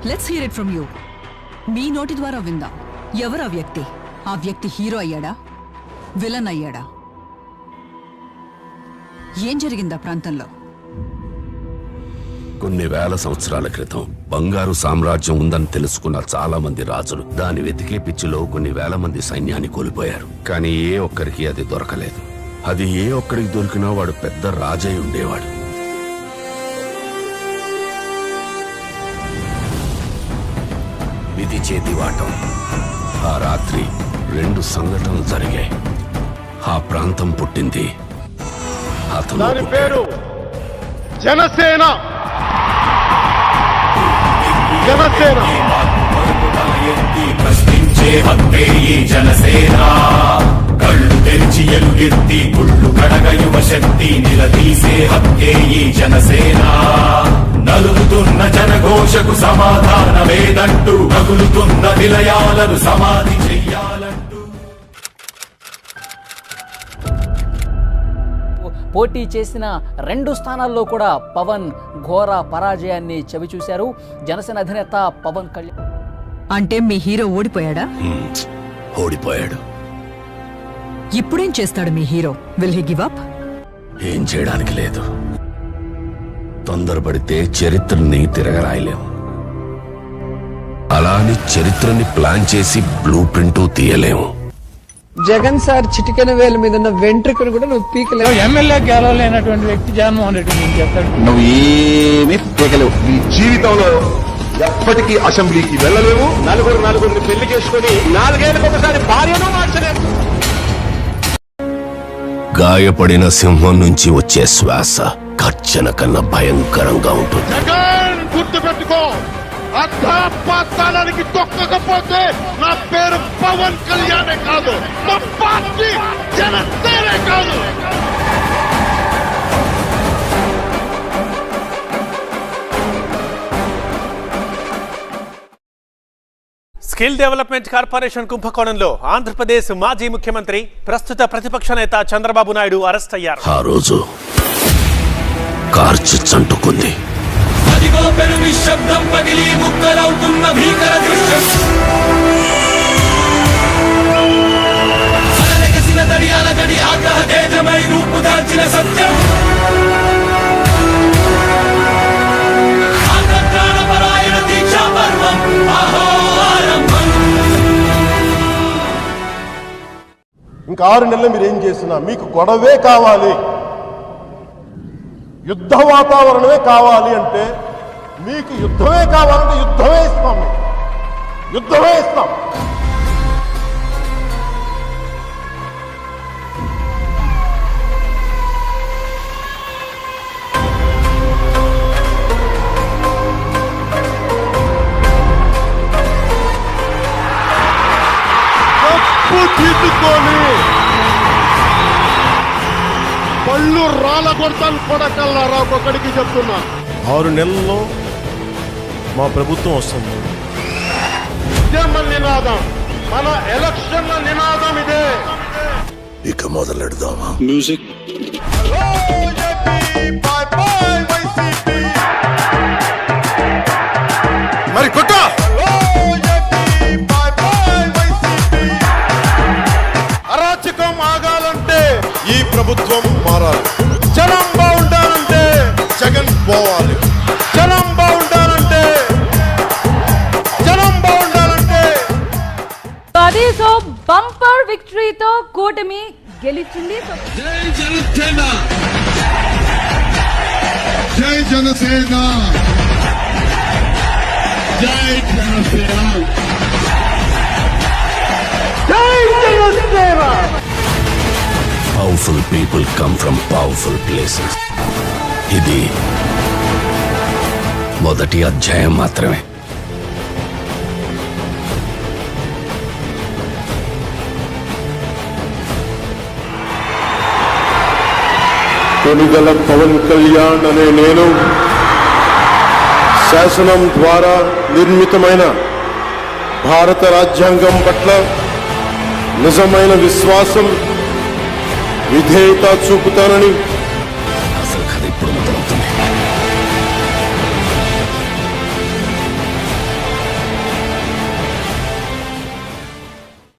Let's hear it from you. మీ నోటి ద్వారా విందాం. ఎవరు ఆ వ్యక్తి? ఆ వ్యక్తి హీరో అయ్యాడా, విలన్ అయ్యాడా? ఏం జరిగిందా ప్రాంతంలో? కొన్ని వేల సంవత్సరాల క్రితం బంగారు సామ్రాజ్యం ఉందని తెలుసుకున్న చాలా మంది రాజులు దాని వెతికే పిచ్చిలో కొన్ని వేల మంది సైన్యాన్ని కోల్పోయారు. కానీ ఏ ఒక్కరికి అది దొరకలేదు. అది ఏ ఒక్కడికి దొరికినా వాడు పెద్ద రాజై ఉండేవాడు. విధి చేతివాటం. ఆ రాత్రి 2 సంఘటనలు జరిగాయి. ఆ ప్రాంతం పుట్టింది. దాని పేరు జనసేన. జనసేన ప్రశ్నించే హక్కే ఈ జనసేన. కళ్ళు తెరిచి ఎలుగెత్తి గుళ్ళు కడగ యువ శక్తి నిలదీసే హక్కే ఈ జనసేన. నలుగుతున్న జనఘోషకు సమాధానమేదంటూ కగులుతున్న విలయాలను సమాధి చెయ్యాలంటూ పోటీ చేసిన 2 స్థానాల్లో కూడా పవన్ ఘోర పరాజయాన్ని చవిచూశారు. జనసేన అధినేత పవన్ కళ్యాణ్. అంటే మీ హీరో ఓడిపోయాడా? ఓడిపోయాడు. ఇప్పుడేం చేస్తాడు మీ hero? Will he give up? ఏం చేయడానికి లేదు. తొందరపడితే చరిత్రని తిరగరాయలేం. అలా అని చరిత్రని ప్లాన్ చేసి బ్లూ ప్రింట్ తీయలేము. జగన్ సార్ చిటికెన వేల మీద ఉన్న వెంట్రుకను కూడా నువ్వు పీకలేవు. ఎమ్మెల్యే గెలవలేనటువంటి వ్యక్తి జగన్మోహన్ రెడ్డి నేను చెప్తాడు. నువ్వు ఏమీ పీకలేవు. నీ జీవితంలో ఎప్పటికీ అసెంబ్లీకి వెళ్ళలేవు. నలుగురిని పెళ్లి చేసుకుని 4 ఏళ్ళకి ఒకసారి భార్యను మార్చలేవు. గాయపడిన సింహం నుంచి వచ్చే శ్వాస గర్జన కన్నా భయంకరంగా ఉంటుంది. గుర్తుపెట్టుకో, అర్థాపాతానికి తొక్కకపోతే నా పేరు పవన్ కళ్యాణే కాదు, మా పార్టీ జనసేనే కాదు. స్కిల్ డెవలప్మెంట్ కార్పొరేషన్ కుంభకోణంలో ఆంధ్రప్రదేశ్ మాజీ ముఖ్యమంత్రి ప్రస్తుత ప్రతిపక్ష నేత చంద్రబాబు నాయుడు అరెస్ట్ అయ్యారు. ఆ రోజు కార్చి చంటుకుంది. అదిగో పెను నిశ్శబ్దం పగిలి ముక్కలవుతున్న భీకర దృశ్యం. అలలెగసిన దడియాల గడి ఆగ్రహ తేజమై రూపుదాల్చిన సత్యం. ఆగ్రహపరాయణ దీక్షా పర్వం ఆహో ఆరంభం. ఇంకా 6 నెలలు మీరు ఏం చేసినా మీకు గొడవే కావాలి, యుద్ధ వాతావరణమే కావాలి అంటే, మీకు యుద్ధమే కావాలంటే యుద్ధమే ఇస్తాం. యుద్ధమే ఇస్తాం. తప్పు తీసుకొని పళ్ళు రాళ్ళ కొడతాను కొడకల్లారా. ఒక్కొక్కడికి చెప్తున్నా, 6 నెలల్లో మా ప్రభుత్వం వస్తుంది. ఇదే మన నినాదం, మన ఎలక్షన్ల నినాదం ఇదే. ఇక మొదలెడదామా? మ్యూజిక్. మరి కొట్ట అరాచకం ఆగాలంటే ఈ ప్రభుత్వం మారాలి. జనం బాగుండాలంటే జగన్ పోవాలి. జనం బాగుండాలంటే సో బంపర్ విక్టరీతో కూటమి గెలిచింది. జై జనసేన, జై జనసేన, జై జనసేన, జై Janasena. Powerful people come from powerful places. ఇది మొదటి అధ్యాయం మాత్రమే. కొనిదల పవన్ కళ్యాణ్ అనే నేను శాసనం ద్వారా నిర్మితమైన భారత రాజ్యాంగం పట్ల నిజమైన విశ్వాసం, విధేయత చూపుతానని